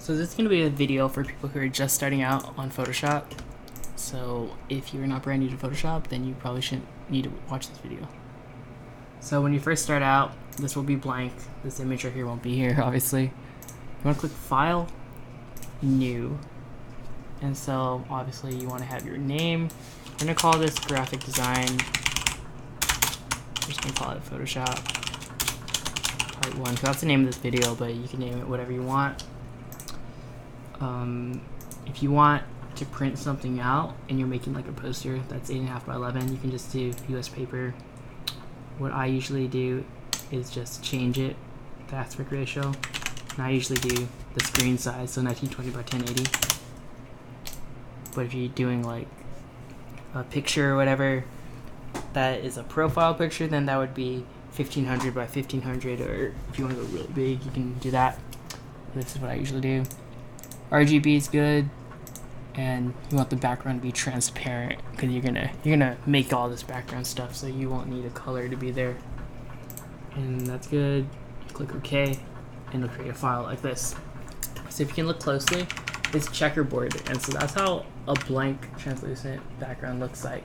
So this is going to be a video for people who are just starting out on Photoshop. So if you're not brand new to Photoshop, then you probably shouldn't need to watch this video. So when you first start out, this will be blank. This image right here won't be here, obviously. You want to click File, New. And so obviously you want to have your name. We're going to call this Graphic Design. I'm just going to call it Photoshop Part 1. So that's the name of this video, but you can name it whatever you want. If you want to print something out and you're making like a poster that's 8.5 by 11, you can just do US paper. What I usually do is just change it, the aspect ratio, and I usually do the screen size, so 1920 by 1080. But if you're doing like a picture or whatever that is a profile picture, then that would be 1500 by 1500, or if you want to go really big, you can do that. This is what I usually do. RGB is good, and you want the background to be transparent because you're gonna make all this background stuff, so you won't need a color to be there. And that's good. You click OK, and it'll create a file like this. So if you can look closely, it's checkerboard, and so that's how a blank translucent background looks like.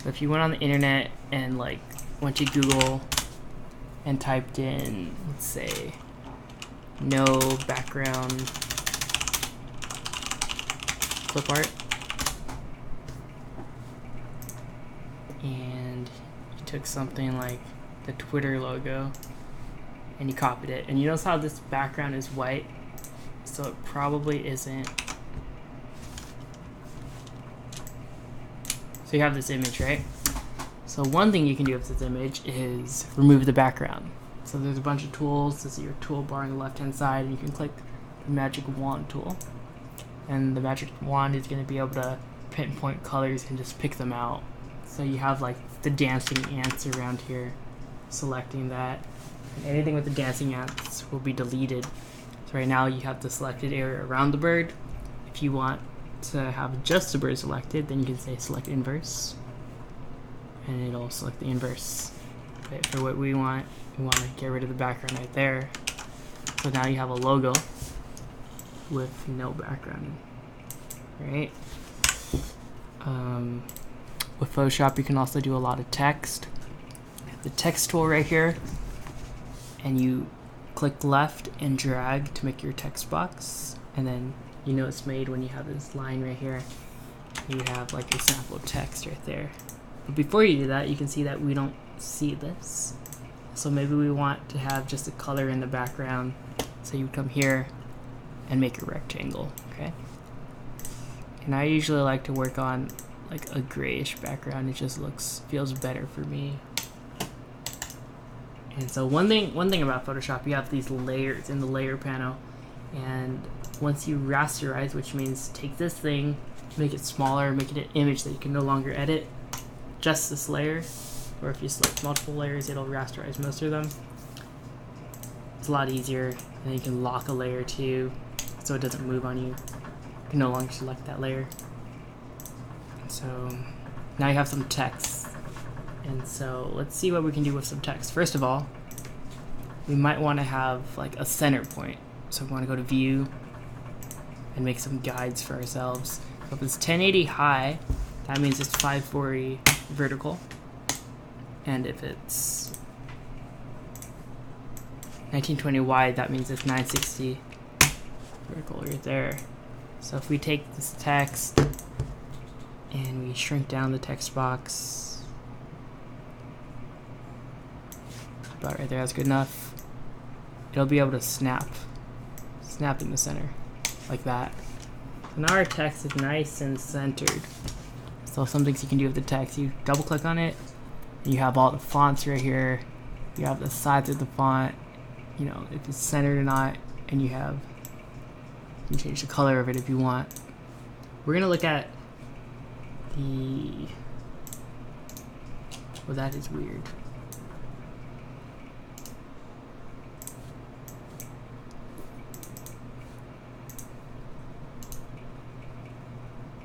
So if you went on the internet and like went to Google and typed in, let's say, no background clip art, and you took something like the Twitter logo and you copied it, and you notice how this background is white, so it probably isn't. So you have this image, right? So one thing you can do with this image is remove the background. So there's a bunch of tools. This is your toolbar on the left hand side, and you can click the magic wand tool. And the magic wand is going to be able to pinpoint colors and just pick them out. So you have like the dancing ants around here, selecting that. And anything with the dancing ants will be deleted. So right now you have the selected area around the bird. If you want to have just the bird selected, then you can say select inverse, and it'll select the inverse. But for what we want to get rid of the background right there. So now you have a logo with no background, right? With Photoshop, you can also do a lot of text. The text tool right here, and you click left and drag to make your text box, and then you know it's made when you have this line right here. You have like your sample text right there. But before you do that, you can see that we don't see this. So maybe we want to have just a color in the background. So you come here and make a rectangle, okay? And I usually like to work on like a grayish background. It just feels better for me. And so one thing about Photoshop, you have these layers in the layer panel, and once you rasterize, which means take this thing, make it smaller, make it an image that you can no longer edit, just this layer, or if you select multiple layers, it'll rasterize most of them. It's a lot easier, and then you can lock a layer too, so it doesn't move on you. You can no longer select that layer. So now you have some text. And so let's see what we can do with some text. First of all, we might want to have like a center point. So we want to go to View and make some guides for ourselves. So if it's 1080 high, that means it's 540 vertical. And if it's 1920 wide, that means it's 960 vertical right there. So if we take this text and we shrink down the text box, about right there, that's good enough. It'll be able to snap in the center, like that. So now our text is nice and centered. So some things you can do with the text, you double click on it, and you have all the fonts right here. You have the size of the font, you know, if it's centered or not, and you can change the color of it if you want. We're gonna look at well, that is weird.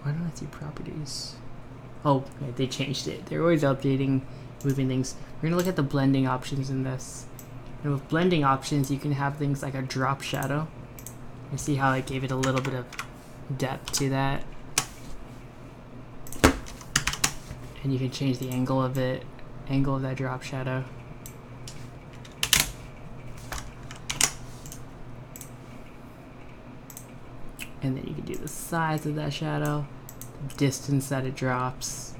Why don't I see properties? Oh, okay, they changed it. They're always updating, moving things. We're gonna look at the blending options in this. And with blending options, you can have things like a drop shadow. You see how I gave it a little bit of depth to that? And you can change the angle of it, angle of that drop shadow. And then you can do the size of that shadow, the distance that it drops.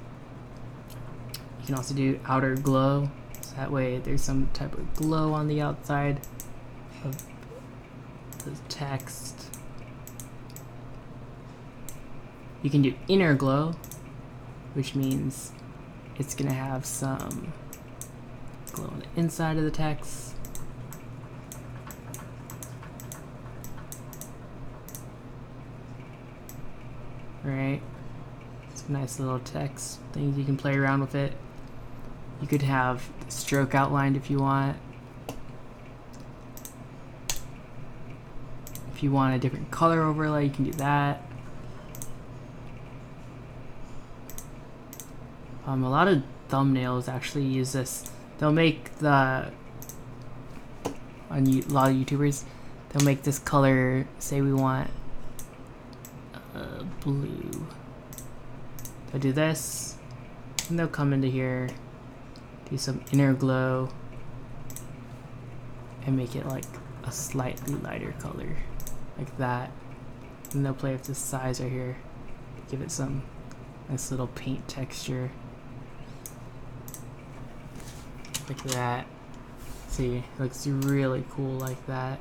You can also do outer glow, so that way there's some type of glow on the outside of the text. You can do inner glow, which means it's gonna have some glow on the inside of the text. Right, some nice little text things. You can play around with it. You could have the stroke outlined if you want. If you want a different color overlay, you can do that. A lot of thumbnails actually use this. They'll make a lot of YouTubers, they'll make this color, say we want blue. They'll do this, and they'll come into here, do some inner glow, and make it like a slightly lighter color, like that. And they'll play with the size right here, give it some nice little paint texture, like that. See, it looks really cool like that.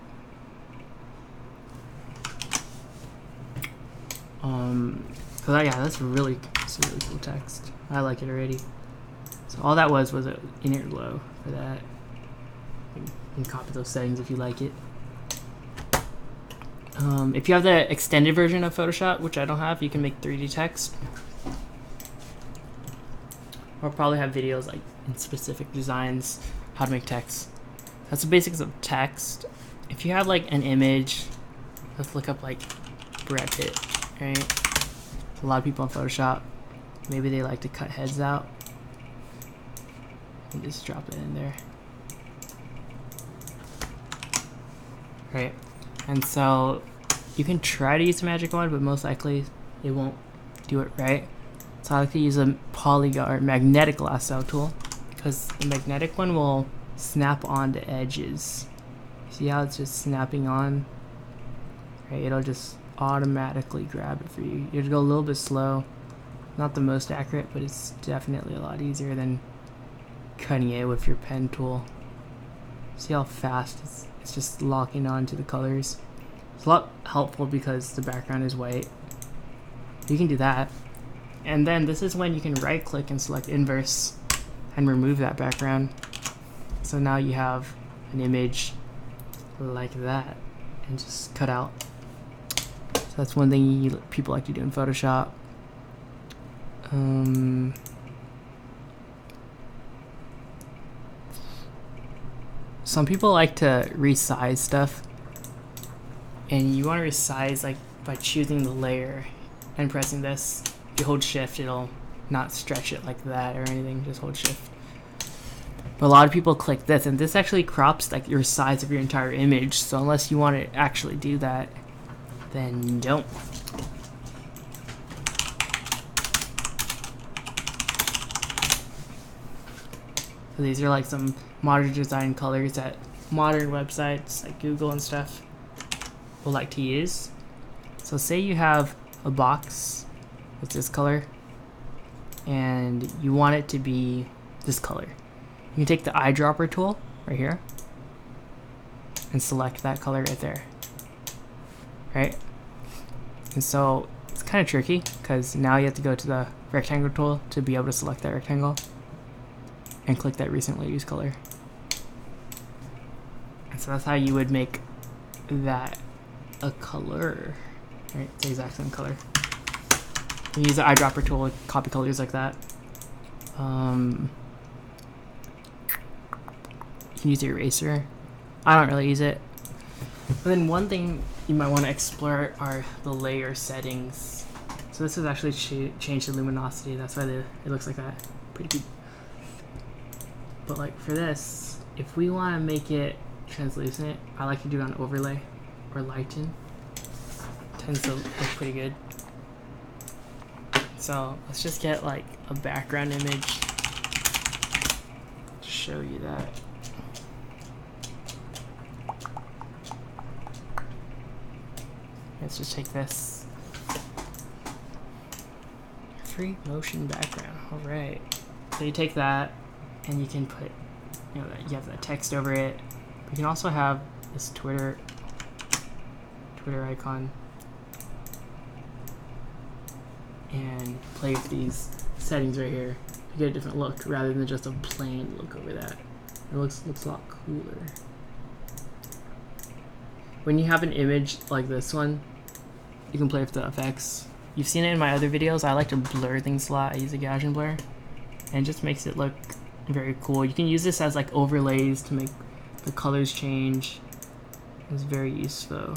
So yeah, that's really cool text. I like it already. So all that was an inner glow for that. You can copy those settings if you like it. If you have the extended version of Photoshop, which I don't have, you can make 3D text. Or probably have videos like in specific designs, how to make text. That's the basics of text. If you have like an image, let's look up like Brad Pitt, right? A lot of people on Photoshop, maybe they like to cut heads out. You just drop it in there. Right, and so you can try to use the magic wand, but most likely it won't do it right. So I like to use a polygon or magnetic lasso tool, because the magnetic one will snap onto edges. See how it's just snapping on? Right, it'll just automatically grab it for you. You have to go a little bit slow. Not the most accurate, but it's definitely a lot easier than cutting it with your pen tool. See how fast it's just locking on to the colors. It's a lot helpful because the background is white. You can do that. And then this is when you can right click and select inverse and remove that background. So now you have an image like that and just cut out. So that's one thing people like to do in Photoshop. Some people like to resize stuff, and you want to resize like by choosing the layer and pressing this. If you hold shift, it'll not stretch it like that or anything, just hold shift. But a lot of people click this, and this actually crops like your size of your entire image. So unless you want to actually do that, then don't. So these are like some modern design colors that modern websites like Google and stuff will like to use. So say you have a box with this color and you want it to be this color. You can take the eyedropper tool right here and select that color right there. Right? And so it's kind of tricky because now you have to go to the rectangle tool to be able to select that rectangle and click that recently used color. And so that's how you would make that a color. Right? It's the exact same color. You can use the eyedropper tool to copy colors like that. You can use the eraser. I don't really use it. But then one thing you might want to explore are the layer settings. So this is actually changed the luminosity. That's why it looks like that. Pretty cute. But like for this, if we want to make it translucent, I like to do it on overlay or lighten. tends to look pretty good. So let's just get like a background image to show you that. Let's just take this free motion background. All right. So you take that and you can put, you know, you have that text over it. You can also have this Twitter icon and play with these settings right here to get a different look rather than just a plain look over that. It looks a lot cooler. When you have an image like this one, you can play with the effects. You've seen it in my other videos. I like to blur things a lot. I use a Gaussian blur, and it just makes it look very cool. You can use this as like overlays to make the colors change. It's very useful.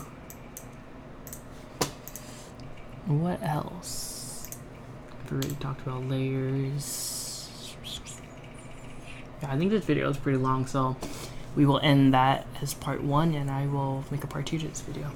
What else? I've already talked about layers. Yeah, I think this video is pretty long, so we will end that as part 1, and I will make a part 2 to this video.